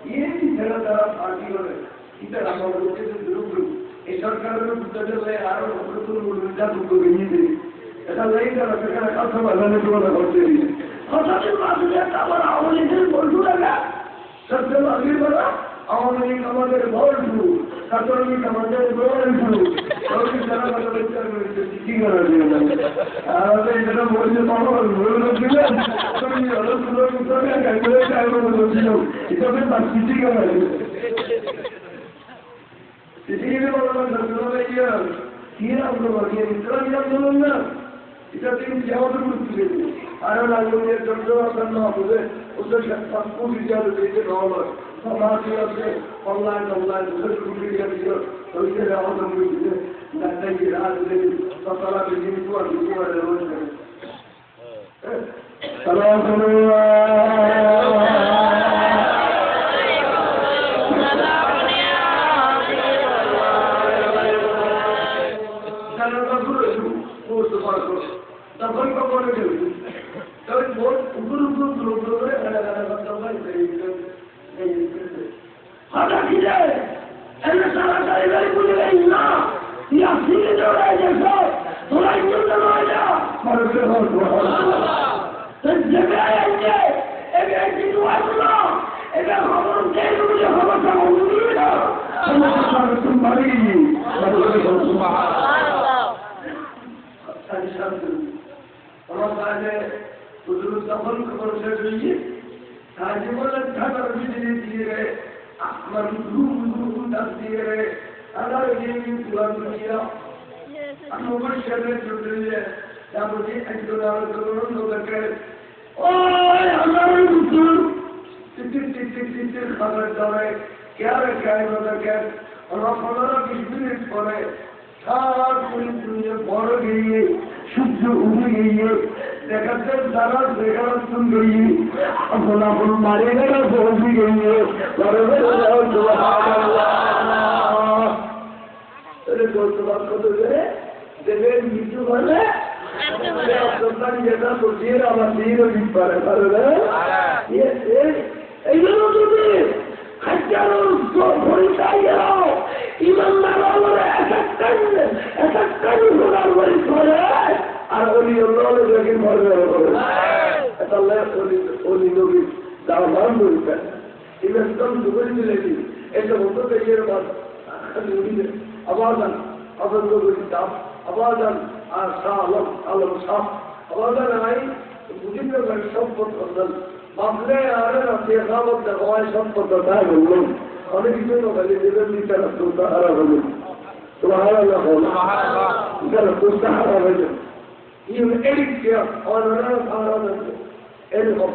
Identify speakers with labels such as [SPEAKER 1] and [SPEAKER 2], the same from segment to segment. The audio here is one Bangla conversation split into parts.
[SPEAKER 1] এই ছেলে তারা পার্টি করে এটা আমার লোকে বিরোধ এই সরকারের বুঝতে আরো নতুন যা দুঃখ বেরিয়ে দেবে এটা লেগে তারা সেখানে কথা বাজানে তুলনা করতে দিয়ে হঠাৎ মাঝে আবার আওয়ামী লীগের বন্ধু লাগা সত্যি আগের বেলা আওয়ামী লীগ আমাদের বন্ধু ছাত্রলীগ আমাদের বন্ধু যারা কথা বিচার করেছে কি করা যায় এটা বলছে পাবন দিলেন তুমি হিসাবে তার চিঠি করা চিঠি কি আন্দোলন ইসলামী আন্দোলন না এটা তিনি যেমন করতে আরো আন্দোলনের জন্য আপনার না হবে ওদের সাংস্কৃতিক হিসাবে দিয়েছে নয় সমাজী আছে অনলাইন অনলাইন ওদের আমাদের দিয়েছে ডাক্তারি রাজ সকালা বেশি সালাম তখন কখন তবে উপর উপর গ্রুপ করে হঠাৎ কি যায় এমনি সারা গাড়ি বলে না ইয়া সিলে দৌড়ায় গেছো তোরা ইঞ্জিনটা নয় না মানুষের এবার কিন্তু আসলো এবার খবর কেন বুঝে খবরটা বন্ধু না আমার কাছে তখন খবর শেষ হয়েছে সাহায্য বললেন ঢাকার বিজলি দিয়ে রে আমার ডাক দিয়ে রে আবার তুলার দুনিয়া আমি অবশ্যই চলতে দিয়ে তারপর একজন লোকের ওই আমার টিক খাবার ধরে কে কে ওরা 15-20 মিনিট পরে সারা দুনিয়া বড় গিয়ে সূর্য উঠে গিয়ে দেখাতে তারা দেখার শুন গিয়ে এখন আপন মারে গেলে পৌঁছে গিয়ে দেবের মৃত্যু বলে যেটা করছে আমার দিয়ে দিতে পারে এই জন্য যদি আর অলি অলি নবী তারা মান বলতেন ইসলাম দুপুরি মিলেছি এটা হতো দেশের আবাদান আবাদ দাম আবাদান আর শাহ আলম আলম শাহ আবাদান আই বিভিন্ন সম্পদ করতেন ভাবলে আরে রাতে একামত দেওয়ায় সম্পদ দেয় বললাম অনেক কিছু নকালে দেবেন বিচার হারা হলেন তোমার হারা হলেন even edit here on another এরকম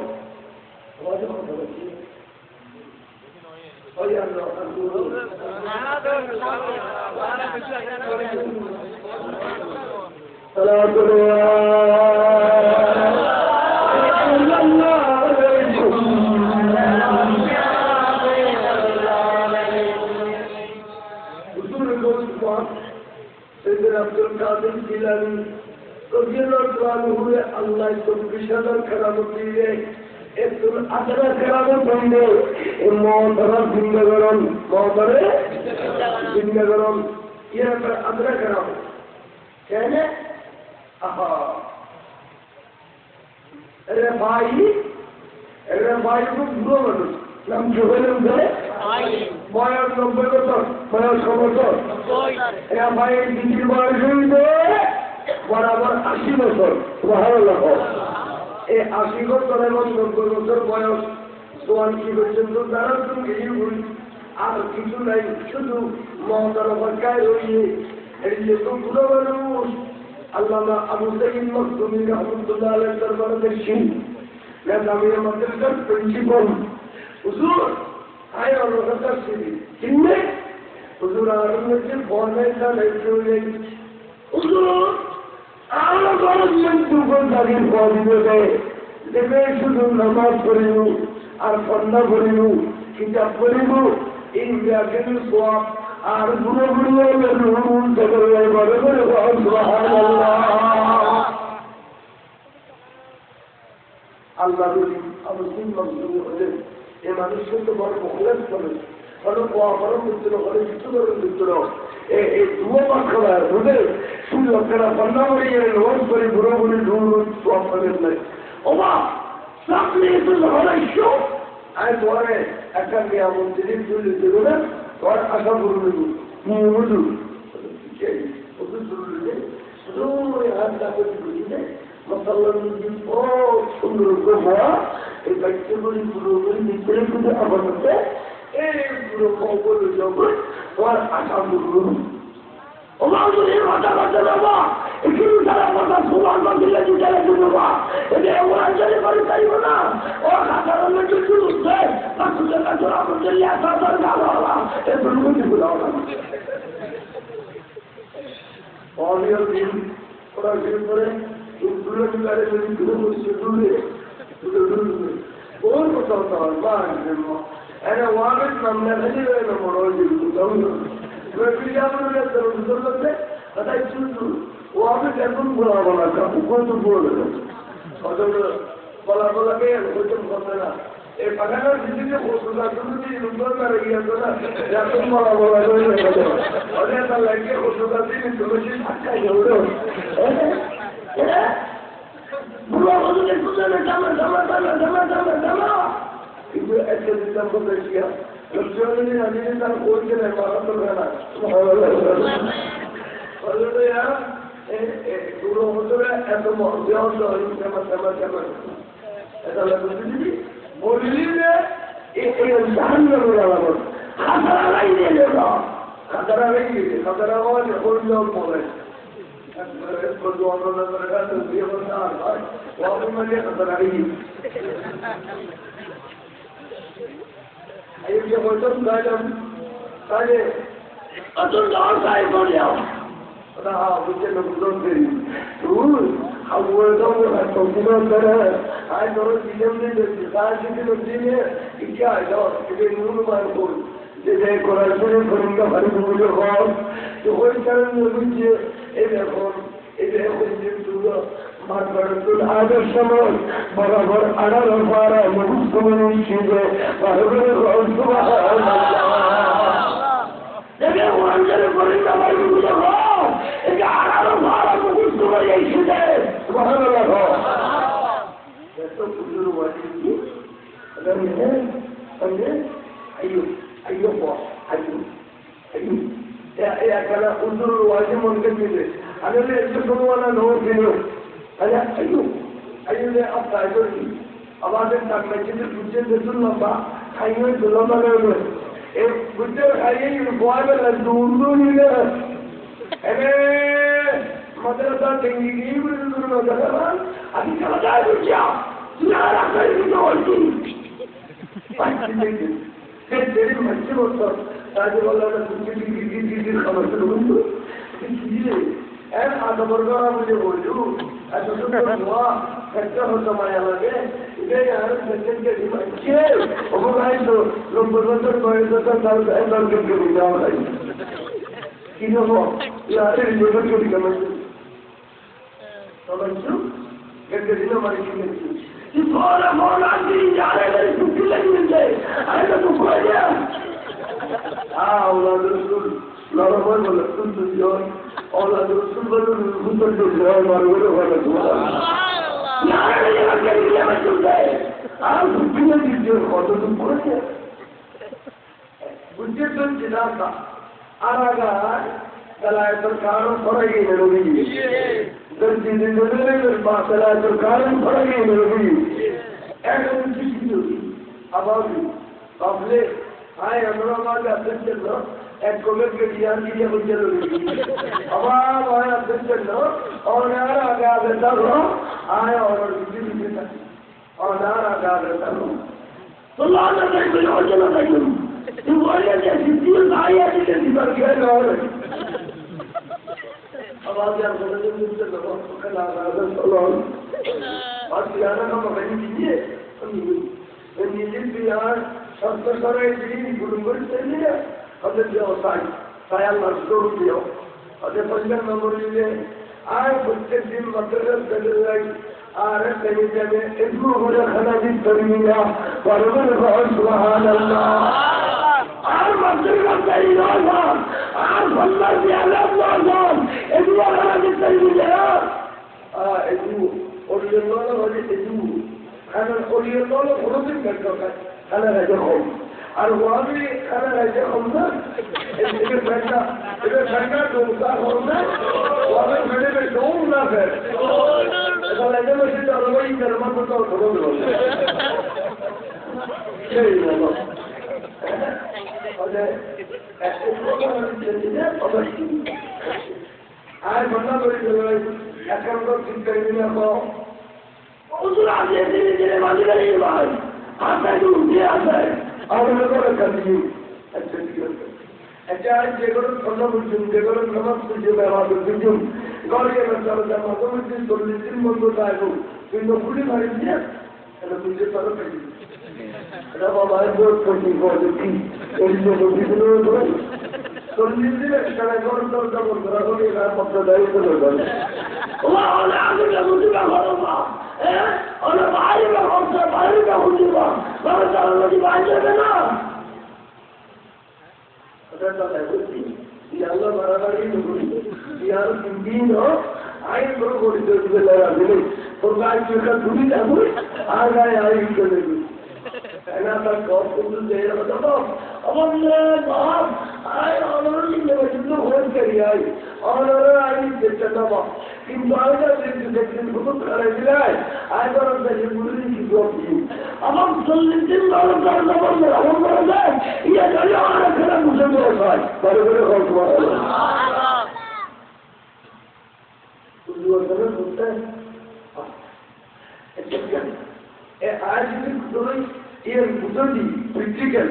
[SPEAKER 1] আব্দুল কাদের জিলানী আল্লাহ 24,000 খেলামত দিয়ে একটু আদরা খেলামত বন্ধে মহতরা জিন্দাগরণ মহতরে জিন্দাগরণ আদরা খেলামত কেন আহা এরে ভাই খুব বুড়ো মানুষ নাম জোহেলেন ধরে বয়স 90 বছর বয়স 6 বছর এরা ভাই দিদির বয়স হইবে বরাবর 80 বছর সুবহানাল্লাহ এই 80 বছর এবং 90 বছর বয়স সোয়ানকি পর্যন্ত তারা তুমি আর কিছু নাই শুধু মহতার অপেক্ষায় রইয়ে এই যে তো বুড়ো মানুষ আল্লামা আবু সাইদ মখদুমি রহমতুল্লাহ আলাইহির দরবারে দেখছি জামিয়া মাদ্রাসার প্রিন্সিপাল হুজুর আয় আল্লাহর কাছে চিনবে হুজুর আর মধ্যে বর্ণনা নাই হুজুর আমরা গভর্নমেন্ট দুপুর দাঁড়িয়ে পড়িবে দেবে শুধু নামাজ পড়িব আর সন্ধ্যা পড়িব কিতাব পড়িব এই ব্যাগের সব আর বুড়ো বুড়ো আল্লাহ আবু সিং মকদুম হলেন এই মানুষ কিন্তু বড় মুখলেস করে অনেক বড় মিত্র অনেক কিছু করে মিত্র এই দুয়ো মাখলা বুঝে শুধু আপনারা বন্যা করিয়ে লোন করে বুড়ো বুড়ি দূর সব করেন নাই ওমা সামনে এসে হলাইছ আমি তোমার একটা মেয়ে এমন জিনিস তুলে দেবো না তোমার আশা করবো বুঝু সুন্দর হওয়া এই বাচ্চাগুলি পুরোপুরি ভিতরে কিন্তু আমার মধ্যে এই পুরো খবর জগৎ তোমার আশা করবো ওমাও যদি কথা করতে দেবো একটু তারা কথা সমান বা দিলে দুটারে দেবো এটা ওরা চলে করে চাইব না ও সাধারণ কিছু উঠছে না সুযোগ আছে আমার চলে আসা দরকার হওয়া এই দুর্গ দিব না অনিয়ম দিন ওরা দিন করে দূরে দূরে দূরে বসে দূরে ওর কথা হয় বা এনে ওয়াগের নামনে ভেজে রয়ে না বড় হয়ে যাবে কথাই শুনছু ও আমি এখন বলা বলা উপরে বলে বলা বলাকে ওইরকম করবে না এই পাখানার ভিত্তিতে সুন্দর গিয়েছে না এখন বলা বলা অনেক তার লাগে ওষুধ আছে তুলসী থাকাই কিন্তু একটা দিলাম বলতে গিয়া লক্ষ্মী আজকে তার করছে না মারাত্ম না পুরো হতো এত বললি যে খাতারা লাগিয়ে দিল খাতারা লাগিয়ে খাতারা হরিজন বলে খাতারা লাগিয়ে এই যে বলতাম গাইলাম তাহলে অতুল গাঁও সাহেব বলে হ্যাঁ বুঝে না বুঝলাম দেরি তুই বলতাম সম্পূর্ণ করে আয় ধরো দিলাম দিয়েছি তার যদি দিনে ইচ্ছা এটা নুন মান করি যে করার জন্য ফরিঙ্গা ভারী বুঝে হন তো ওই কারণে বুঝছে এই দেখুন এই দেখুন যে তুলো আগের সময় বরাবর আড়াল পাড়া মুসলমান ছিল মনকে দিলে আমি কোনো দিল अरे अयो अब टाइगर की आवाज तक मैं जिसे पूछे तो सुन लंबा खाइए तो लंबा ले एक बुझे खाइए ये बॉय में लड्डू नहीं ले अरे मदरसा टेंगी की भी दूर में चला अभी चला जाए तो क्या तुम्हारा कर भी तो होती तेरी मच्छी होता ताजे वाला ना कुछ भी खबर से बोलूँ आता बरगारा मुझे बोलू ऐसा सुंदर हुआ खर्चा होता माया लगे इधर यार सच्चे के अच्छे वो गाय तो लोग बरगार कोई तो साल ऐसा करके भी जाओ भाई किन्हों को यार लेबर को भी कमेंट समझो करके दिनो हमारी चीज़ें इस बोला की जा रहे हैं कुछ लगी मुझे ऐसा तो कोई नहीं हाँ वो लोग लड़ाई बोले सुन जो और रसूल बनो मुझे तो जाओ मारो वाला दुआ यार ये बात क्या है मैं सुन रहा है आप दुनिया की जो फोटो तुम बोल रहे मुझे तो जिला का आरागा कलाए सरकारों पड़ेगी मेरी दर दिन दिन बात कलाए सरकारों पड़ेगी मेरी ऐसा कुछ नहीं अब अबले आए अमराबाद अध्यक्ष लोग एक कमेंट के दिया कि ये मुझे अब आया अध्यक्ष लोग और यार आगे आगे चलो आए और किसी और यार आगे आगे चलो तो लाना नहीं कोई और चला नहीं तू बोले कि सिद्धि आया कि सिद्धि पर गए और अब आप यार बोले मुझसे करो कला आगे चलो और यार का मगर कीजिए नीचे भी यार सब करे जी गुरुमुख से लिए अदे जो saya masuk dia ada panjang nomor ini ay प्रत्येक दिन मद्रसा चले जाए আর তেমনি যাবে একটু করে খানা দিন করিনি না বরবের ঘর সুবহানাল্লাহ আর মাসের গাড়ি নয় আর সন্ন্যাস দিয়ে নয় একটু খানা দিন করিনি না একটু ওরিয়ের নয় হলে একটু খানা ওরিয়ের নয় কোনোদিন ব্যক্ত খানা রাজা কম আর ওয়াবি খানা রাজা কম না এদিকে ঠান্ডা ডোমকা কম না ওয়াবি ফেলে ডোম না ফের এটা লাগে না সেটা অলবাই ধর্ম তো ধরো সেই না ওদের আর বন্ধ করে দিলে এখন তো ঠিক করে দিলে তো ওদের আগে ধীরে ধীরে বাজি করে ভাই আচ্ছা উঠে আসে আমাদের করে কাটি আচ্ছা ঠিক আছে এটা যেগুলো ঠান্ডা বুঝুন যেগুলো নামাজ বুঝে ব্যবহার বুঝুন গড়িয়ে বাচ্চারা মাধ্যমিক 40 দিন বন্ধ থাকবো কিন্তু খুলি মারি দিয়ে এটা বুঝতে পারো পেয়ে এটা বাবার বোধ করছি কি এই যে বুঝিগুলো ধরে 40 দিন একটা গরম দরজা বন্ধ রাখো এরা পত্র দায়িত্ব করবে ওলা ওলা আগে বুঝিবা করো না ওলা বাইরে করছে বাইরে বুঝিবা বাবা তারা যদি বাইরে না আল্লাহ বাড়াবাড়ি ইয়ার দিন আইন বড় করে দিলে তোর গায়ে চোখা ধুলি যাবো আর গায়ে আইন চলে গেল তার কত আমার বাপ আয় অনর কিন্তু হয়ে করি আই অনর আইন চেষ্টা দেবো কিন্তু আয়টা দেখছেন খুব খারাপ দিলে আয় করার দেখে বুঝলি কিছু আমার 40 দিন আমার করা যায় ইয়ে জানি আমার খেলা বুঝে দেওয়া হয় বড় করে গল্প বুঝতে आज भी ये बुजुर्गी प्रिक्टिकल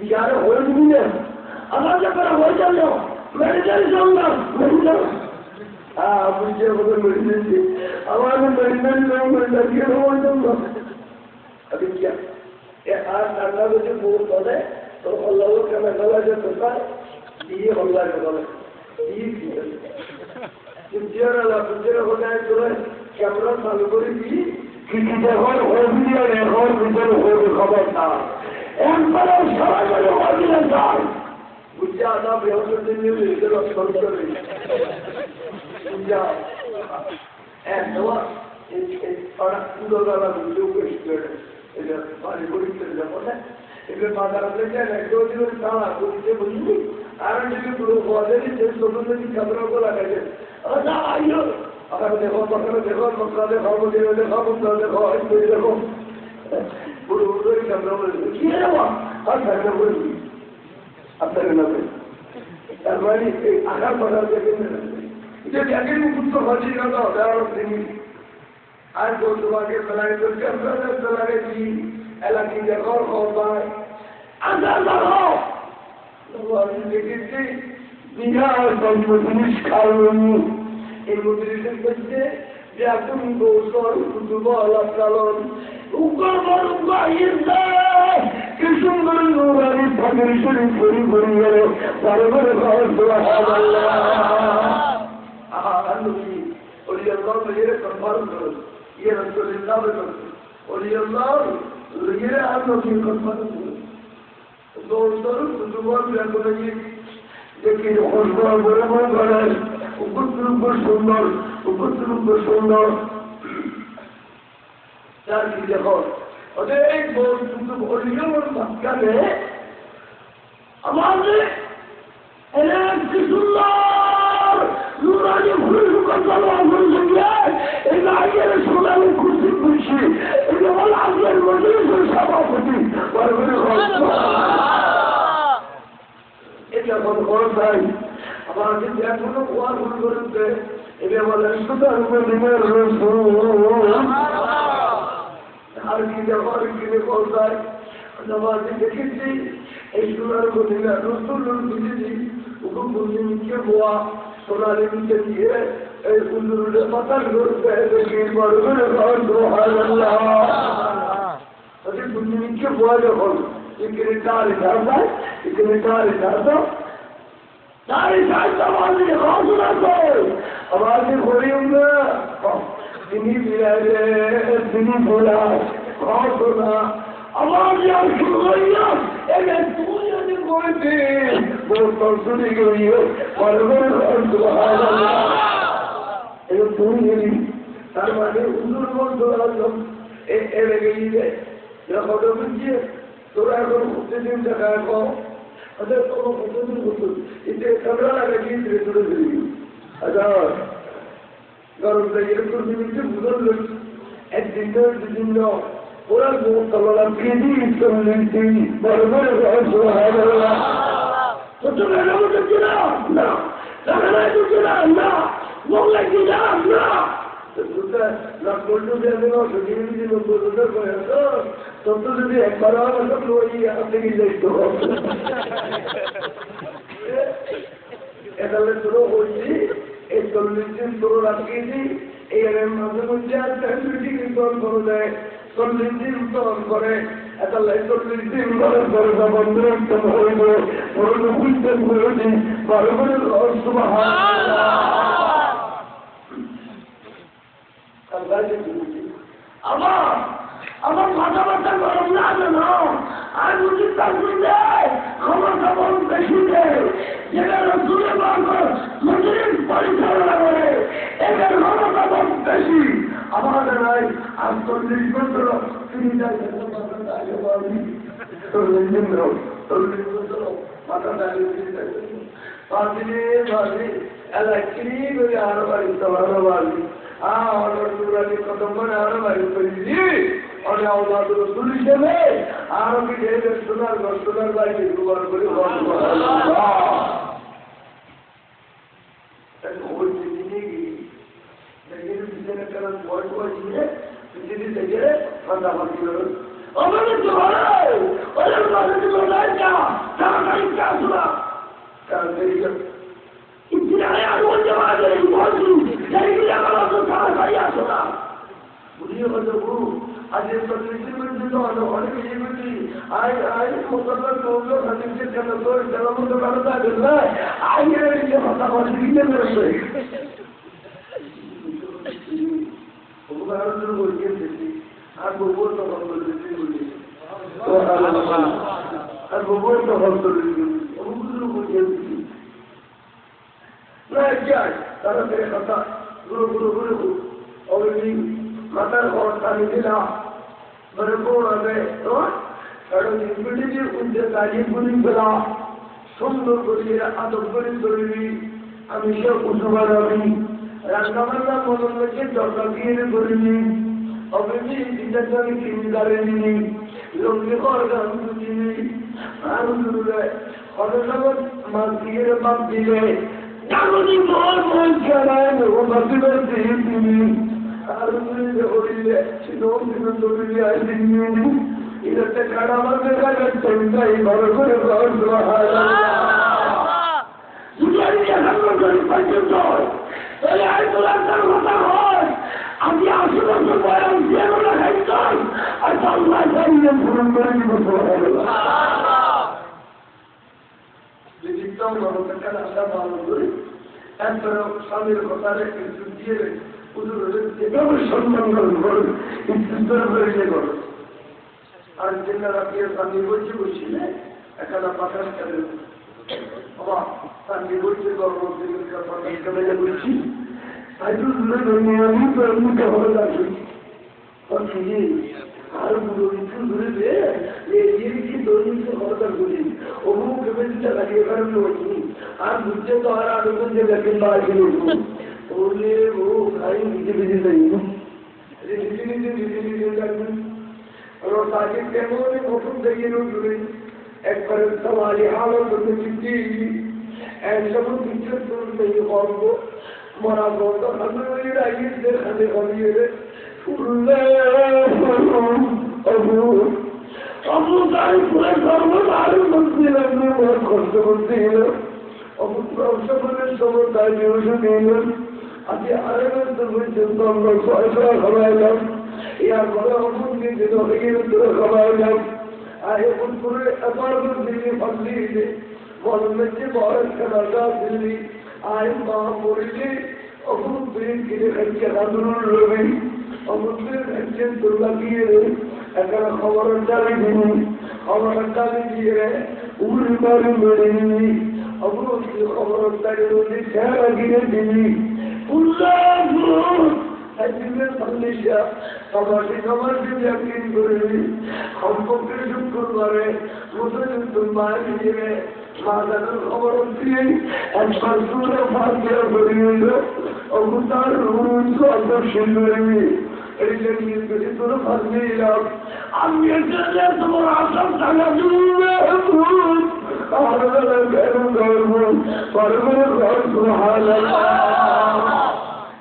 [SPEAKER 1] यार हो नहीं है आवाज पर हो जाओ मैं चल जाऊंगा हाँ मुझे बदल मेडिसिन थी आवाज मेडिसिन लो मैं लड़के हो जाऊंगा अभी क्या ये आज अल्लाह को जो बोल पड़े तो अल्लाह को क्या गला जो करता है ये अल्लाह का गला ये पुजरा हो जाए तो कैमरा चालू करेगी কিন্তু যখন অভিযোগ এখন ভিতরে হয়ে খবরটা একবারে সবাই বলে অভিযোগ যায় বুঝছে আদা ব্যবসার দিন সরকারি বুঝা পুরোবেলা ভিডিও করছিল এটা বাড়ি পরীক্ষা যাবো না এবার বাজার থেকে একদম তারা করতে বুঝলি আর যদি পুরো বাজারে যে ছোট ছোট ক্যামেরাগুলো লাগাইছে আইও আবার দেখো মশলা দেখো মশলা দেখো মুদিরে দেখো মশলা দেখো এই দেখো পুরো পুরো ক্যামেরা কি রে বাবা আর ক্যামেরা বলি আপনার নাম তার মানে এই আকার বাজার থেকে যে জায়গায় মুক্ত হাজির না দাও দিন আর তো তোমাকে বলাই তো ক্যামেরা চালাবে কি এলাকি দেখো খবর আন্দাজ দেখো তোমার দেখেছি বিহার জিনিস খাওয়ানি এই মুদ্রিসের মধ্যে যে এখন গোসল ফুটবল আপ্লালন কি সুন্দর নৌরানি ফাঁকের শরীর ঘুরি ঘুরি গেল তারপরে কনফার্ম করুন ইয়ে রসুল্লাহ ওলিয়াল্লাহ ইয়ে আর নবী কনফার্ম করুন গোসল ফুটবল ব্যাপারে দেখি খসবা বলে মনে করেন উপদ্রব্য সুন্দর যার কি দেখো ওদের এই মাঝখানে আমাদের কি সুন্দর নুরানি ফুল এই আগের সোনালি খুশি খুশি এটা বল আগের মজলিসের সভাপতি এটা কোন খরচ নাই আমার কিন্তু এখনো ওয়ার ভুল করেছে এটা বলেন সুতার মদিনার রসুল আর কি যাবার কিনে পৌঁছায় নামাজে দেখেছি এই সুতার মদিনার রসুল বুঝেছি হুকুম মুসলিমকে হওয়া সোনালি নিচে দিয়ে এই সুন্দর পাতাল করতে দেখি বড় করে মুসলিমকে হওয়া যখন এখানে তার ঝাড়ায় এখানে তার ঝাড়া सारी साइड आवाज़ आवाज़ घोड़ी তিনি বিরাইলে তিনি ভোলায় হতো না আমার যার শুরু হইয়া এনে তুই যদি করেছি বোতল চুরি গিয়ে পরে তুই গেলি তার মানে হুজুর বলতে লাগলাম এড়ে গেলে যখন বুঝছে তোরা এখন প্রতিদিন টাকা কম ওদের কোনো প্রতিদিন করতো এতে কামরা লাগে গিয়ে তুলে দিবি আচ্ছা কারণ এরকম জিনিসে বুঝল একদিন দুদিন ওরা তলা কেজি চল্লিশ দিন বড় বড় না মোগলাই দিলাম না যদি একবার এখানে তোর হয়েছি এই 40 দিন তোর রাখিয়েছি এর মাঝে মধ্যে দল করে দেয় 40 দিন দল করে এটা 40 দিন দল করে বন্ধ হইব বুঝতে পেরেছি ভালো করে আমার মাথা মাথা গরম লাগে না আর বুঝি ক্ষমতা বল বেশি দেয় যেটা রসুলে মন্দির পরিচালনা করে এদের ক্ষমতা বল বেশি আমাদের নাই আর 40 বছর তিনি মাথা দাঁড়িয়ে এলাকি করে আরো বাড়ি আরো বাড়ি কদম্বরে আরো বাড়ি করেছি অনেক আওলাদ রসুল হিসেবে আরো কি ঢের সোনার বাড়ি ব্যবহার করে আজকে অনেক মুসলমান কেন তোর মধ্যে ভালো থাকে না আগে কথা বলতে আর গোবর তখন আর গোবর তখন তারা কথা গুরু গুরু গুরু অবধি মাতার ঘর টানি দিলা মানে কোন হবে কারণ ইনভিটিভি উঠে কাজে গুলি পেলা সুন্দর করিয়ে আদর করে তৈরি আমি সে উঁচু বানাবি রান্না বান্না মনে হচ্ছে দরজা দিয়ে করিনি অবধি চিন্তা আমি কিনগারে নিনি লঙ্গি কর গান দিনি আর দুলে অনেক মাছ দিয়ে বাপ দিলে কাগজি মন মন ছাড়ায় ও বাসিবার দিয়ে তিনি আর হইলে দৌড়িয়ে আসিনি এটা কাটা মারবে চিন্তাই ভালো করে আমি 80 বছর বয়স দিয়ে খাইতাম আর আল্লাহ পূরণ করে দিব আশা ভালো করি একবারে স্বামীর কথা রেখে দিয়ে যেভাবে সম্মান করেন করো আর যেটা রাখিয়ে স্বামী বলছে বসছিলে একটা পাঠান খেলে বাবা স্বামী বলছে পাঠান খেলে বলছি তাই তো আমি তো এমনিতে ভালো লাগি আর ধরে কি দৈনিক হরদার করি অমুক ভেবেছিটা লাগিয়ে কারণ বলছি আর বুঝছে তো আর আলোচন যে দেখেন বা বললে ও খাই নিজে বেঁচে যাই নিজে লাগবেন তাকে কেমন প্রথম থেকে জুড়ে একবারে সবাই হালত চিঠি একসব পিছন নেই অল্প মরা বন্ধ খালি রাখিয়ে খালি কমিয়ে ফুললে অবু তাই পুরে সর্বদারু করছিলেন কষ্ট করছিল অপুত্র অংশগ্রহণের সময় তাই নিউজ দিলেন আজকে আরেকবার পর্যন্ত আমরা ফয়সলা খাওয়াইলাম ইয়ার পরে অপুরকে যে অনেকের উত্তরে খাওয়াইলাম আর অপুত্রে এবার দিল্লি ফাঁসলি মনে হচ্ছে বয়স খেলাটা দিল্লি আই মা পড়িলে অমুক ব্রেন কিনে খাইছে রাজুর রবি অমুক ব্রেন খাইছেন দুর্গা দিয়ে একটা খবরের ডালি দিনি খবরের ডালি দিয়ে উড়ি মারি মেরে নিনি অমুক খবরের ডালি রোজি খেলা গিয়ে দিনি একদিনের সন্দেশা সবাই সবার দিকে একদিন করে সম্পর্কের শুক্রবারে মুসলিম মায়ের হিসেবে মাদারের খবর দিয়ে একবার সুরে ফাঁকিয়া বেরিয়ে অবতার রুঞ্চ আকর্ষণ করে এই যে নিয়ে বেশি তোরা ফাঁকি এলাম আমি এখানে তোমার আসাম টাকা দিয়ে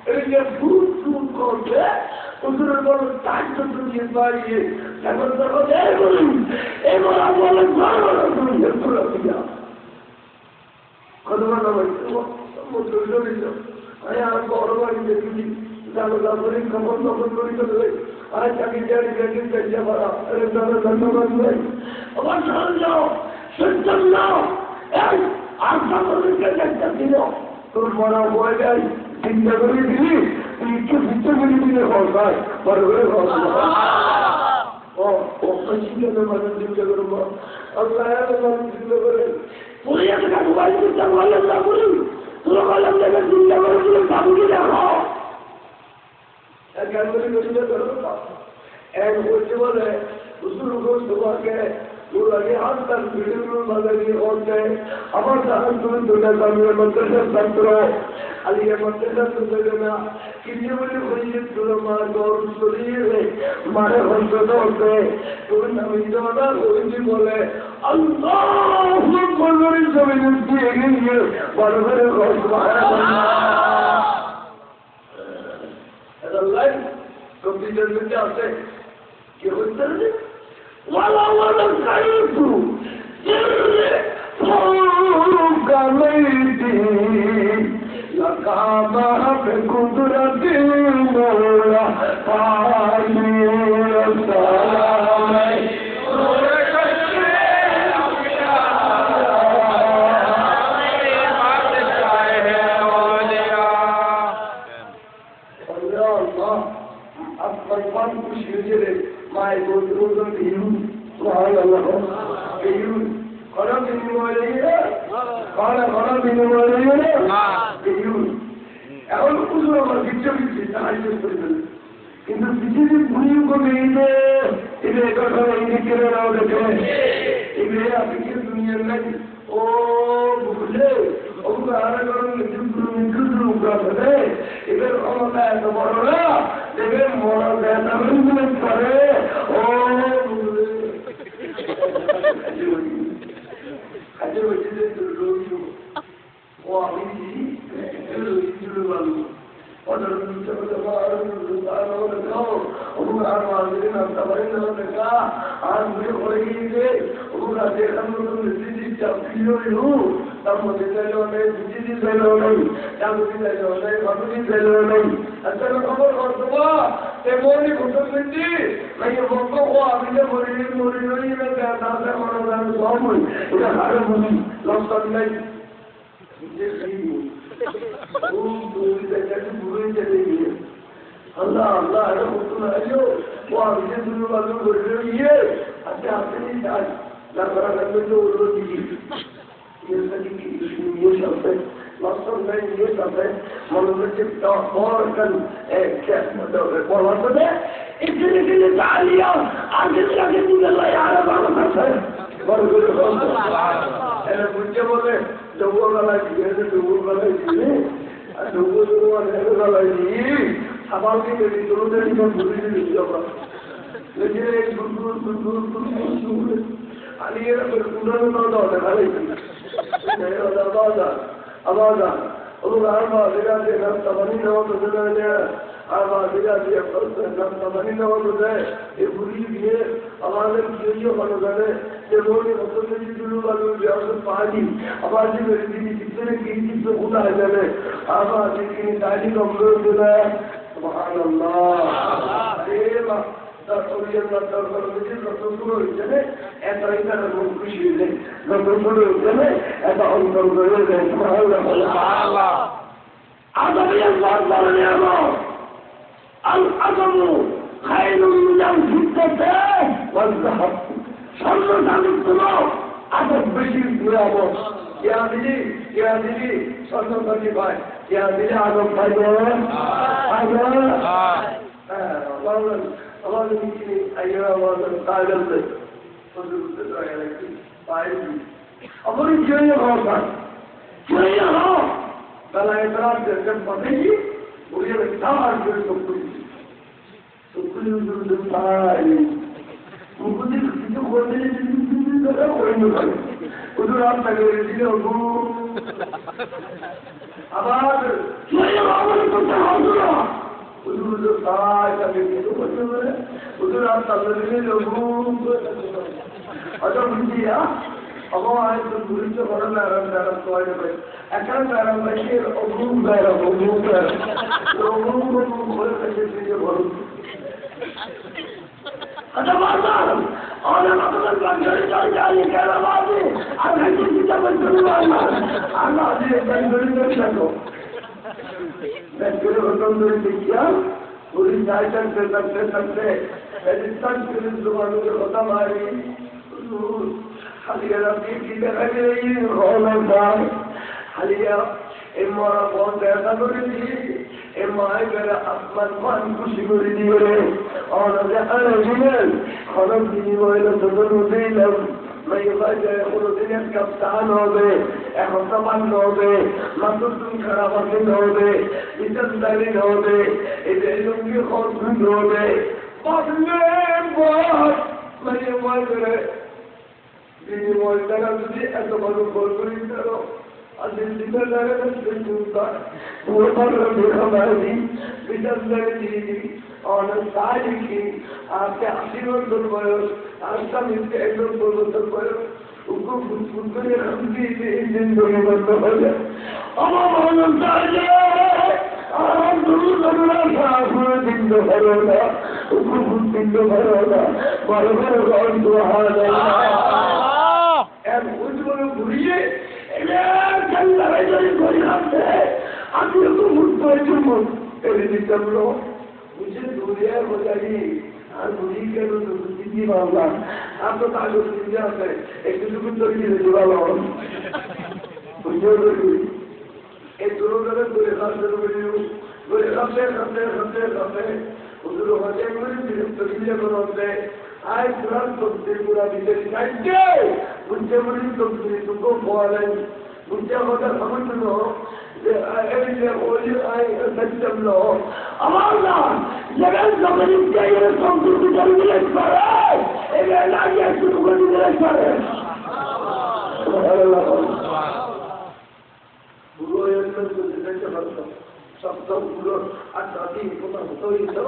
[SPEAKER 1] এই যে ফুল ফুল করছে ওদের বড় দায়িত্ব তুমি বাড়িয়ে এখন তখন এবার বলে কতটা আর বড় বাড়ি দেখি তারপরে খবর দখল করি চলে আর চাকরি জারি গেছে পেঁচা ভরা ধন্যবাদ ভাই আবার সরল যাও সজ্জন নাও আর সকলকে একটা দিল তোর বড় বয়ে যায় চিন্তা করে দিলি তুই একটু চিন্তা করে দিলে হয় বড় করে চিন্তা করে চিন্তা করবো আল্লাহ চিন্তা করে পুরিয়া থেকে মোবাইল চিন্তা করলেন না বলুন তোর বললাম দেখে চিন্তা করে দিলে বাবুকে দেখো এক বলছে বলে তোমাকে আগে হাত তার ভিডিও বাজারে করতে আমার তখন তুমি দুটা দামিয়ে মাদ্রাসার ছাত্র আলিয়া মাদ্রাসার তুলে না কিনে বলে হইলে তোর মা গর শরীরে মারে হইতে হতে তুমি নামি না হইতে বলে আল্লাহ বলবি জমিন দিয়ে গিয়ে বড় করে কম্পিউটার মধ্যে আছে কি হচ্ছে ولا كيف فوق ليدي لقام بقدرة المولى علي السلام My God, to you, এখন পুজো আমার বিচ্ছ বিচ্ছি সাহায্য করে দেবে কিন্তু পৃথিবীর ভূমিও কমে এলে কথা ইন্ডিকেটর নাও দেখে এগুলো আপনি দুনিয়ার নাই ও বুঝলে ওগুলো আরে করেন এদের ক্ষমতা এত বড় না এদের বড় ব্যথা করে ও Allah Allah ada betul ayo wah ini dulu baru berdiri ada apa ni dah laporan itu urut di ini tadi ini sampai langsung naik ini sampai malam kita orang kes macam orang tu deh ini talia ada lagi juga lah ya baru masuk baru ada punya boleh dua lagi ada dua lagi dua lagi सवाल के लिए दोनों दिन में पूरी दिन जाओगा लेकिन एक दूर आलिए फिर पूरा ना दौड़े खाली नहीं आवाज़ और आवाज़ दिखाते हैं तमन्नी ना हो तो जैसे आवाज़ दिखाती है पर तमन्नी ना हो तो जैसे ये पूरी ये आवाज़ की बनो जाने ये लोग मतलब कि जुलूस वालों जो है पानी आवाज़ मेरी दी कितने की तो खुदा है जाने आवाज़ की दादी का मुझे जो है سبحان الله ايما تقولي الله تعالى بجد رسول الله اترينا المخشي له رسول الله اتعلم الله سبحان الله আদমের বড় নিয়ামত আল আদমু খায়রুম মিনাল ফিদ্দাতি ওয়াল যাহাব স্বর্ণ চাঁদির তুলো আদম বেশি নিয়ামত কেয়া দিলি স্বর্ণ চাঁদি পায় কেয়া দিলে আদম পাইবে আমাদের মিছিলে আইয়া আমাদের কাগজ अपनी चाहिए होगा चाहिए हो कल एतराज जब पतेगी मुझे लगता है फिर सब कुछ मुझे किसी को बोलने कोई नहीं करे उधर आप लगे इसलिए अब चाहिए होगा तो क्या उधर सारा कभी किसी को बोलने उधर आप लगे लोगों अच्छा मुझे अब आज तो दूरी से बड़ा मैरम तो आए भाई ऐसा मैरम भाई ये अबूम लोगों को खोल करके चीजें बोलो अच्छा बात और हम अपना बंदरी चल जाए कहना बात है अगर किसी का बंदरी वाला आना दे बंदरी कर सको मैं तेरे बंदरी देखिया पूरी साइकिल से सकते राजस्थान के दुकानों के होता मारी حاليا في بغير غلطان حاليا إما ربون تغبرني إما أجر أحمد من كشبرني أنا جهل جنال خرجني وإلى تدرسي لم ما يفاجأ خلصني كابتن هذا أخطبان هذا ما تدرس خرابين هذا يتدرين هذا إذا يومي خرجون هذا بعد ما يفاجأ বিনিময় টাকা যদি এত বড় গোল করে দিল আর দিল্লিতে লাগানো সেটা পুরো বড় দেখাবাদি বিশাল লাগি অনেক তারিখি আপনি 80 বছর বয়স আর স্বামীকে 1 বছর বয়স উগ্র ফুটফুট করে রাখবি এই দিন ধরে বন্ধ হয়ে আমার মন চাইলে আর দুরু দুরু সাফুর দিন ধরে না উগ্র ফুট দিন ধরে না বড় বড় গল সুবহানাল্লাহ and উজ্জ্বল ঘুরিয়ে এলাকার লড়াই করে রাখতে আমি তো মুক্ত হয়েছিলাম এই দিনগুলো মুঝে দুনিয়ার মজারি আর বুঝি কেন বুঝি বাবা आप तो कागज दिया है एक दूसरे को দিয়ে দিবা বাবা বুঝো এই দুরোদরে করে রাখতে করে রাখতে উদুর হতে করে দিলে করতে আই পুরান পুরা বিদেশ কাটে বুঝে বলি তুমको बोलें বুঝে কথা সমঝনো এই যে ওই আই সত্যম লো আমার না জগৎ জগৎ কে এর সংস্কৃতি জড়িয়ে পড়ে এর লাগিয়ে শুরু করে দিলে পড়ে সুবহানাল্লাহ পুরো এর মধ্যে যেটা বলতো সব পুরো আত্মাটি কোথা হতোই তো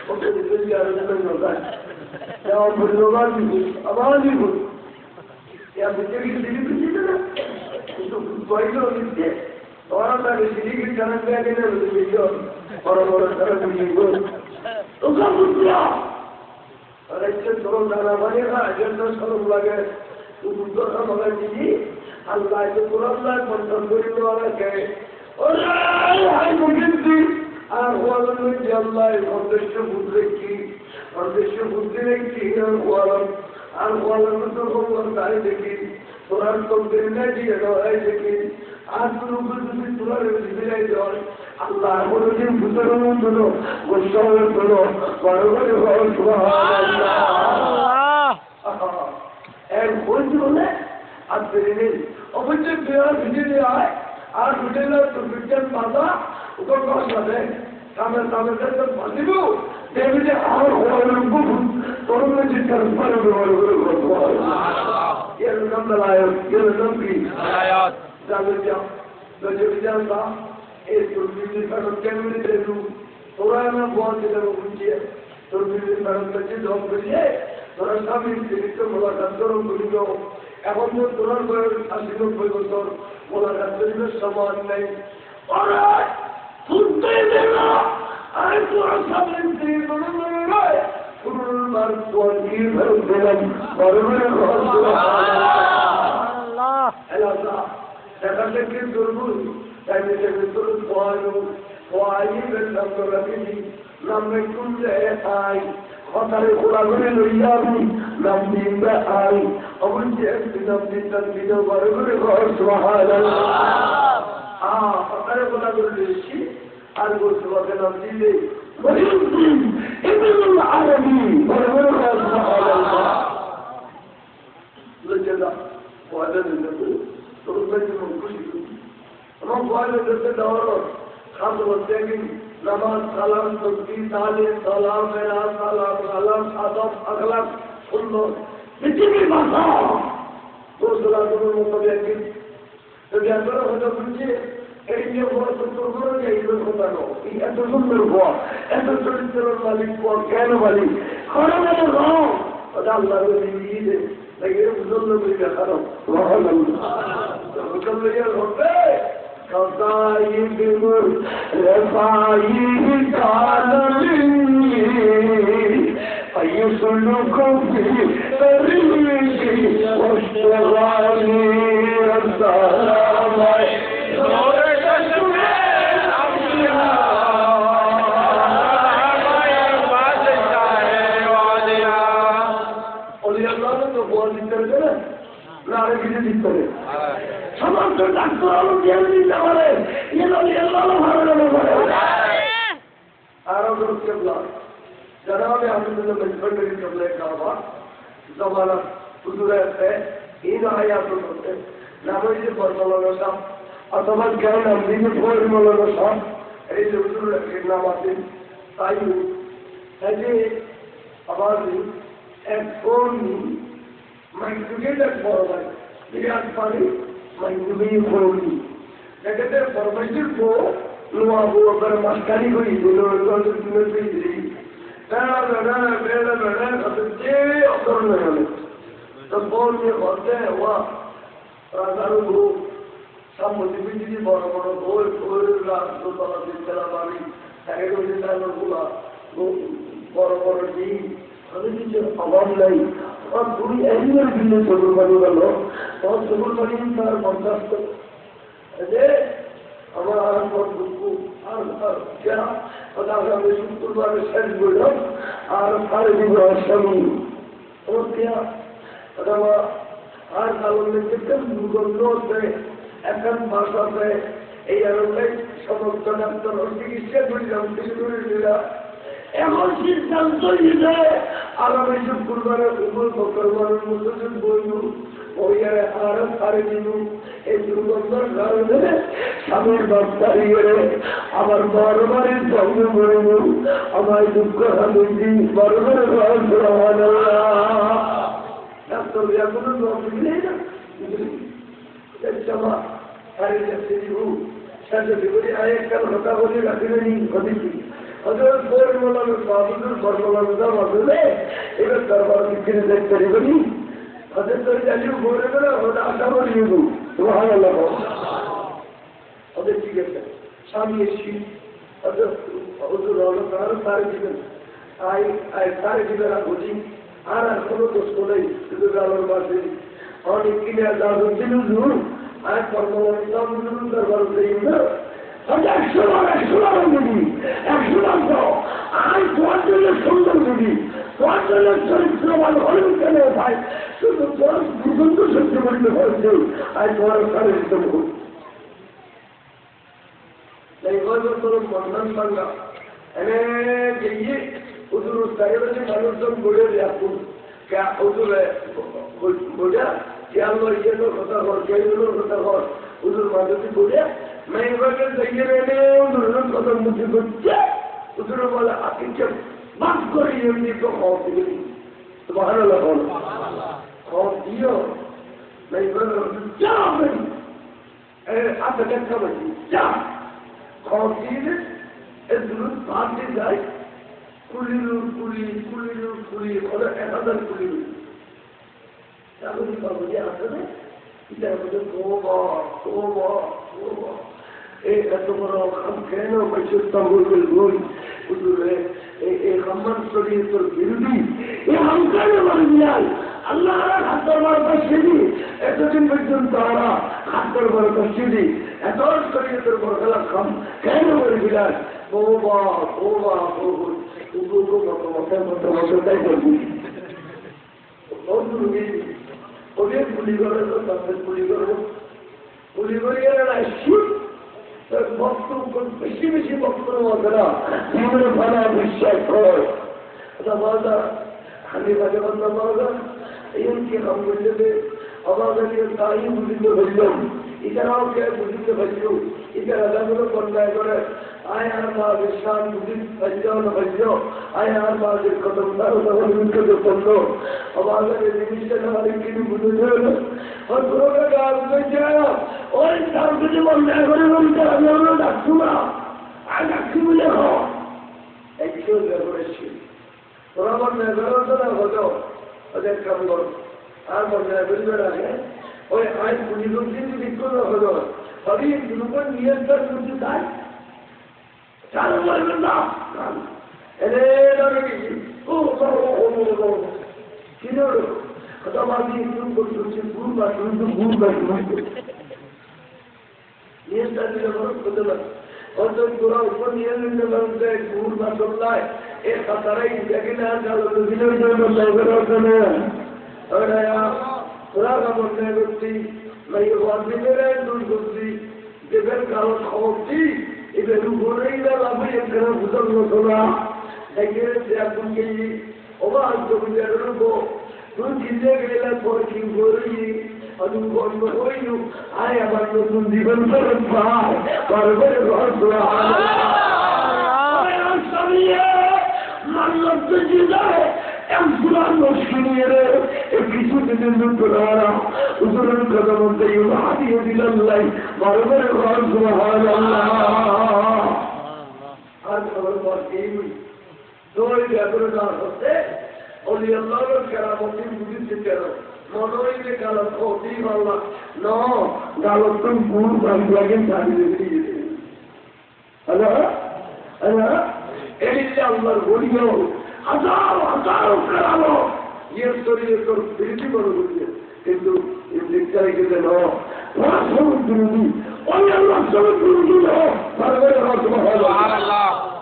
[SPEAKER 1] ওকে দিলে আর না যায় और बुजुर्गों की आवाज ही बोल या बच्चे की दिल्ली में जीते ना तो कोई तो नहीं और आता है दिल्ली की जनक में आके ना वीडियो और तरह की बोल तो सब कुछ किया और ऐसे थोड़ा गाना बनेगा एजेंडा सब लगे तो बुद्ध का मगर जी अल्लाह के कुरान में मंत्र बोलने वाला है और हाय मुकिंदी আর ওয়ালান যে আল্লাহ অদৃশ্য বুদ্ধি কি অদৃশ্য বুদ্ধি কি আর ওয়ালান তো ভগবান তাই দেখি কোরআন তো দিনে দিয়ে হয় দেখি আর কোনো বুদ্ধি তোলার দিলাই যায় আল্লাহ কোনদিন বুঝার মতো গোসল করো বড় বড় হয় সুবহানাল্লাহ এর কোন বলে আর দিনে অবশ্যই বেয়ার ভিডিও আয় আর ভিডিও তো বিজ্ঞান বাবা ऊपर कौन जाते सामने से बंदिबू देवी और होलंबू तोरने जिसका पर ये नाम लायो ये नाम की आयात जानिया दजविजांदा ए तुर्बी का केमिल देलू तोराना बहुत दिनों पूछिए तुर्बी का तजी दो करिए तोरा सभी दिलित मुलाकात करो बुझो এখন তো তোরার বয়স 80 বছর মুলাকাত করিবে সমান নাই और सुनते देना आई तो सामने से बड़े फुल मार तो की भर देना बड़े अल्लाह अल्लाह जगत के दुर्गुण يعني تقول فوانو فواني بالنمط ربي نمط كل آي خطر خلاصة ليابي نمط بآي أول شيء نمط تنبيه بربر غور سبحان الله خطر خلاصة ليشي أرجو سبحان الله ويمكن ابن العربي بربر غور سبحان الله لجدا وهذا النبي تربية من كل رب وعلى دورة خاص وتجين نماز سلام تسبيح تعليم سلام ميراث سلام سلام أدب أخلاق كله بتجي بسا تو سلام المتبعين تجاهل هذا بنجي إني هو تطور جاي بخطانه إيه تطور هو تطور مالك هو كان مالك خرج الغام هذا الله يريد لكن ظلم بالخراب وهذا وكل يوم كصايب رفاعي كالمي فيسلك في طريقي واشتغالي السلام সমস্ত ডাক্তার আলো দিয়ে দিতে পারে আরো জনাবে আলহামদুলিল্লাহ মেজবানি কবলে কাবা জমানা হুজুরে আছে এই আয়াত করতে নামাজে বর্ণনা সব অথবা জ্ঞান আমদিনে বর্ণনা সব এই যে হুজুরের নাম আছে তাই এই যে আবার এক কোন মাইক্রোগেট বড় ভাই বিরাট পানি মাইক্রোগেট বড়ি এটাতে ফরমেশন কো লোয়া বড় মাস্টারি করি দিল বেড়া যে অন্তর নেই তো বল নিয়ে বলতে হওয়া রাজারু গ্রুপ সব মধ্যবিদ্যুৎ বড় বড় বই দোতলা তিনতলা বাড়ি একে গুলা বড় বড় ডিম তাদের কিছু অভাব নাই আমার দুই একদিনের বিল্লে চতুর বাড়ি গেল তখন চতুর বাড়ি তার 50 যে আমার আর দুঃখ আর আমি শুক্রবারে শেষ বললাম আর সাড়ে দিব স্বামী আর কারণে দেখতেন দুর্গন্ধ আছে এখন ভাষাতে এই আরোগ্যে সমস্ত ডাক্তার চিকিৎসা করিলাম দিলা এখন সিদ্ধান্ত নিলে আগামী শুক্রবারে উপর শুক্রবারের মতো বইল ওইয়ারে আর সারে দিন এই দুর্গন্ধর কারণে স্বামীর বাচ্চারি গেলে আমার বড় বাড়ির সঙ্গ করিব আমায় দুঃখ স্বামী বড় বড় ডাক্তার কোনো নেই না জমা সারি যাচ্ছে শেষে বিপরী আরেকটা কথা বলে রাখি ঘটেছি হজরত বই মোলানোর বাবুদের বর্মলানোর মাধ্যমে এবার দরবার বিক্রি দেখতে পারি হজরত তোর জানিও বলে গেলে ওটা আশা করি তোমার ওদের ঠিক আছে স্বামী এসছি হজর হলো সারে দিবেন সারে দিবেন আর বুঝি আর কোনো দোষ নেই শুধু আলোর বাসে অনেক কিনে দাদু দিল আর বর্মলানোর দরবার দেই না 100 বার দিবি 100 বার আর তোমার জন্য সুন্দর দিবি তোমার জন্য চরিত্রবান হলেও কেন ভাই শুধু তোর দুর্গন্ধ সহ্য করতে হয়েছে আর তোমার সারে দিতে হবে তাই বলবো তোর বন্ধন বাংলা এনে গিয়ে হুজুর সাহেবের মানুষজন বলে রাখুন কে হুজুর বোঝা কে আল্লাহ ইয়ের কথা কর কে কথা কর হুজুর মাঝে বলে মেয়েবাকে দেখে রেখে হুজুরের কথা মুখে করছে হুজুর বলে আপনি বাদ করে এমনি তো খাওয়া দিবি তো ভালো লাগো খাওয়া দিও মেয়েবাকে যা আপনি দেখা পাচ্ছি যা খাওয়া দিয়ে এর দুধ ভাত দিয়ে যায় কুলি ওদের 1000 কুলি তাহলে বাবু যে আসে না এটা বলছে এই এত বড় কেন বৈশ্বর বই এই সম্মান শরীয়তের বিরোধী এই হামকারে বলে দিলাম আল্লাহ হাত দরবার বসেছি এতদিন পর্যন্ত আমরা হাত দরবার বসেছি এত শরীয়তের বরখালা খাম কেন বলে দিলাম বৌবা বৌবা তাই বলবি ওদের পুলি করে তাদের পুলি করবো পুলি করিয়ে বক্তব্য বেশি বেশি বক্তব্য না জীবনে ভালো বিশ্বাস কর বাবা খালি বাজে বান্ধব বাবা এমনকি কাম করতে অবাধে তাই বুঝিতে পারলাম এটারাও কে বুঝিতে পারল এটা রাজাগুলো কন্যায় করে আয় আর মা বিশ্বাস বুঝি পাইলেও না পাইলেও আয় আর মাদের কদম তারও তখন মুখে করলো অবাধে জিনিসটা আমাদের কিন্তু বুঝতে হলো ওই তার যদি অন্যায় করে বলতে আমি আমরা ডাকছু না আর ডাকছি বলে একশো করেছি তোরা অন্যায় করো তো না হতো ওদের কাম কর আর অন্যায় বলবে রাখে ওই আইন পুলিশ যদি করে হলো সবই দুপুর নিয়ন্ত্রণ করতে চাই চালু করবেন না এলে কি হলো কথাবার্তা করছে ভুল বা শুনতে ভুল বা শুনতে নিয়ন্ত্রণ দিলে বরফ করতে পারে অত তোরা উপর নিয়ন্ত্রণ করতে ভুল বা চললায় এ তারাই দেখে না চালো তো দিনের জন্য তোরা কামড় নেয় করছি না এই ওয়ার্ডিনের দূর করছি দেবের কারণ খবরটি এদের উপরেই না লাভে এখানে বুঝল তোরা দেখে এখন গেলি অবাক জমিদের রূপ তুই চিনতে গেলে পর কি করি আমি বন্ধ হইল আয় আমার নতুন জীবন ফেরত পায় পারবে কিছু দিনের তোরা উদাহরণ কথা বলতে হাতিয়ে দিলাম বারবার ঘর আর খবর পর এই তোর ব্যাপারে না হচ্ছে অলি আল্লাহ কেরামতি বুঝিতে কেন মনোইলে কালো ক্ষতি মাল্লা ন কালো তুমি গুণ লাগে চালিয়ে দিয়ে হ্যালো হ্যালো এই যে আল্লাহর বলিও হাজার হাজার কেরামো ইয়ে শরীরে তোর বিরোধী করে বুঝিয়ে কিন্তু দিকটাই কিন্তু ন ওরা সবুজ বিরোধী ওই আল্লাহ সবুজ বিরোধী ন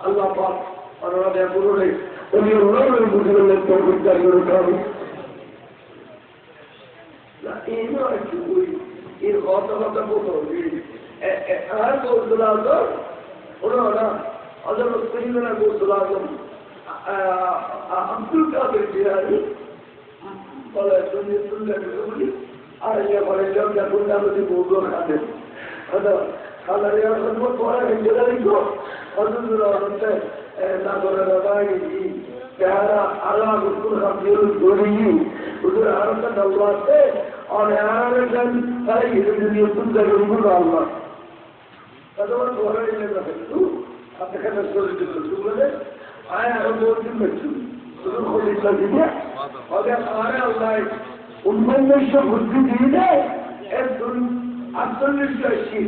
[SPEAKER 1] আল্লাহ পাক আর ওরা পুরো উনি অন্যভাবে বুঝে বললেন তোর বিচার করে খাবি এই নয় ওই এর কথা কথা বলতো আর বলছিল ওরা না আদালত করিলেন বলছিল আব্দুল কাদের জিলানী বলে তুমি শুনলেন বলি আর ইয়ে বলে যখন যদি বলবো খাদের খালারে পড়া গেছে দেখো অদূর হচ্ছে না করে দাদা प्यारा अल्लाह उसको हफ्ते जोड़ी उधर आरता डलवाते और यार जन सारी ये दुनिया तुम जरूर बुलाऊंगा कदम थोड़ा ही लगा है तू अब देखा मैं सोच रही हूँ बोले आया हम दो दिन में तुम खुद इतना दिया और यार आया अल्लाह उनमें में जो बुद्धि दी है एक तुम असल निश्चय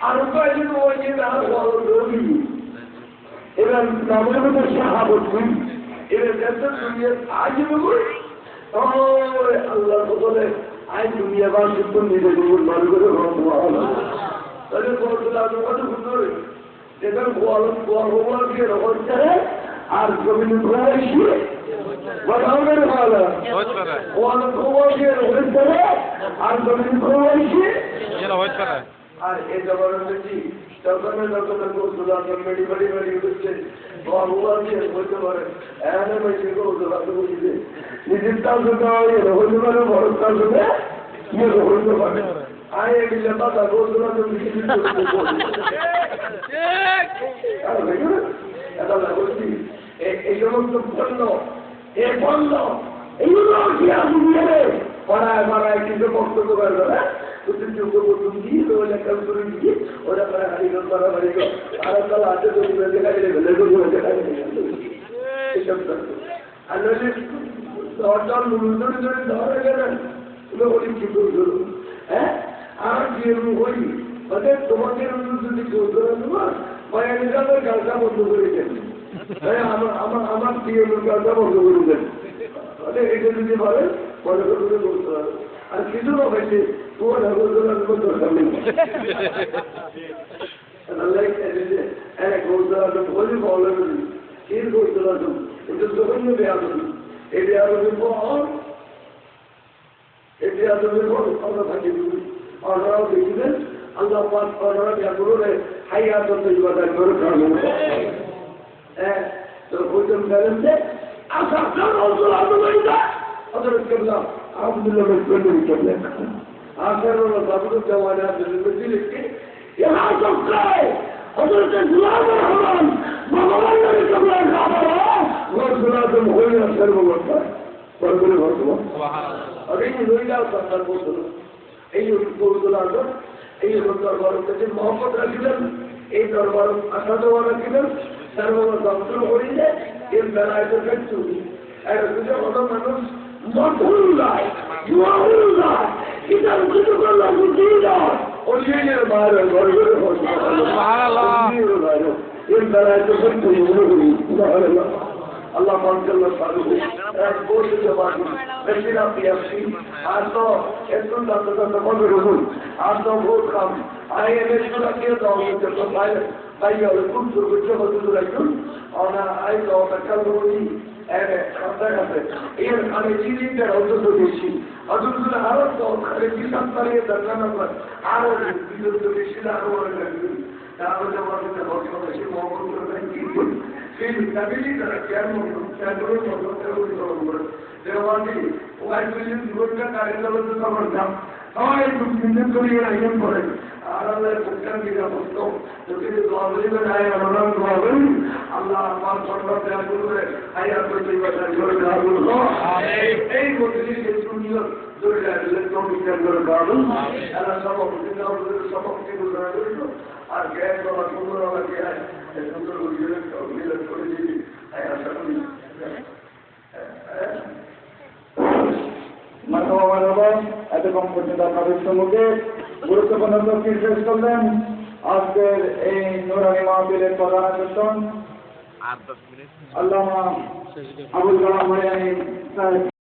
[SPEAKER 1] आरुका जी तो ये ना वो लोगी এবার নামের মধ্যে শাহাবত এবার যাতে দুনিয়া আজ বল ও আল্লাহ বলে আজ দুনিয়া বাসী তো নিজে জীবন মান করে ভালো তাহলে বলছিল আমি কত সুন্দর যেখানে গোয়াল দিয়ে রকম চায় আর জমিন ঘুরাইছি বাদামের ভালো গোয়াল দিয়ে রকম চায় আর জমিন ঘুরাইছি আর এই জবাবের বেশি তখন যখন মেডি বাড়ি বাড়ি উঠছে ভগবান বলতে পারে এখানে বেশি বুঝিতে নিজের তাল হতে হইতে পারে বড় তাল হতে ইয়ে হইতে পারে আয় এগুলো পাতা গোসলা বলছি এই সমস্ত বলল এ বলল এইগুলো কি আসি দিয়ে পড়ায় পড়ায় কিন্তু বক্তব্য করবে না उसने जो को तुम दी तो वाला कल करो दी और अपना हरी को बड़ा बड़ी को आरा कल आते तो मैं देखा ले ले को देखा ले ये सब कर अनले डॉक्टर मुंडर जो डर गया ना वो बोली कि तो है आज ये होई মানে তোমাদের যদি কৌশল তোমার বয়ানি যাদের গালটা বন্ধ করে দেন, আমার প্রিয় গালটা বন্ধ করে দেন, মানে এটা যদি বলেন মনে করে বলতে হবে। আর কিছু না পাইছে তোমার দরকার নেই। কৌশল বলি বলে কি কৌশল এটা জঘন্য বেয়াদবি। এই বেয়াদবির পর এই বেয়াদবির পর আমরা থাকি আপনারাও দেখিলেন আল্লাহ পাক আপনারা ব্যাগুলোরে হাইয়াত ইবাদত করে কারণ হ্যাঁ তো বলতেন বলেন যে আশা রসুল আল্লাহ হযরত কেবলা আব্দুল্লাহ বিন কেবলা আখের ওয়ালা বাবুর জওয়ানা দিল কি ইহা সকায় হযরত গুলাম রহমান ভগবান নবী কেবলা খাবারা রসুলাতুম হইয়া সর্ববত্তা বলবলে সুবহানাল্লাহ। আর এই লইলা সরকার বলছিল এই কৌশল আদর এই দরবারের কাছে মহব্বত রাখিলেন, এই দরবার আশা দেওয়া রাখিলেন, সর্বদা দর্শন করিলে এর বেলায় তো ফেরত আর দুটো কত মানুষ মধুল্লায় জুয়াউল্লায় কিতাব কিছু করলাম বুঝিয়ে অলিয়ের বাইরে ঘর ঘরে এর বেলায় তো ফেরত আল্লাহ মানকাল্লাহ সাধু এক বসে পারি বেশিরা পিয়াসি আর তো একটু দাঁড়াতে বন্ধ রুন আর তো ভোট খাম আই এমএসগুলা কে দাও তো বাইরে বাইরে খুব দুর্গত হতে রাখুন ওনা আই তো টাকা লই খাতা খাতে এর আমি চিনিটা অন্তত বেশি অন্তত আরো তো খালি কিতাব পড়ে দরকার না আরো বিদ্যুৎ বেশি আরো লাগবে তাহলে আমাদের বড় বেশি মহব্বত করতে কি সেই স্টাবিলিটি দ্বারা কেমন কেমন মতো দেওয়ানি ওয়াই বিলিয়ন জীবনটা কার্যকর করার দাম সবাই চিন্তা করিয়ে আয়োজন করে আর আল্লাহ প্রত্যান দিকে বলতো যদি দোয়া বলিবে না আমরা দোয়া করি আল্লাহ আমার সরকার দেওয়া করবে আয়াত করতে জোরে দেওয়া করবো এই মধ্যে সুন্দর জোরে দেওয়া কমিশন করে দেওয়া এরা সভাপতি সভাপতি ঘোষণা করিল আর গ্যাস বাবা সুন্দর আমাকে সুন্দর করে দিবি আশা করি এতক্ষণ পর্যন্ত আপনাদের সম্মুখে গুরুত্বপূর্ণ তফসিল শেষ করলেন আজকের এই নুরানি মাহফিলের প্রধান আকর্ষণ আল্লামা আবুল কালাম মারিয়ানি সাহেব।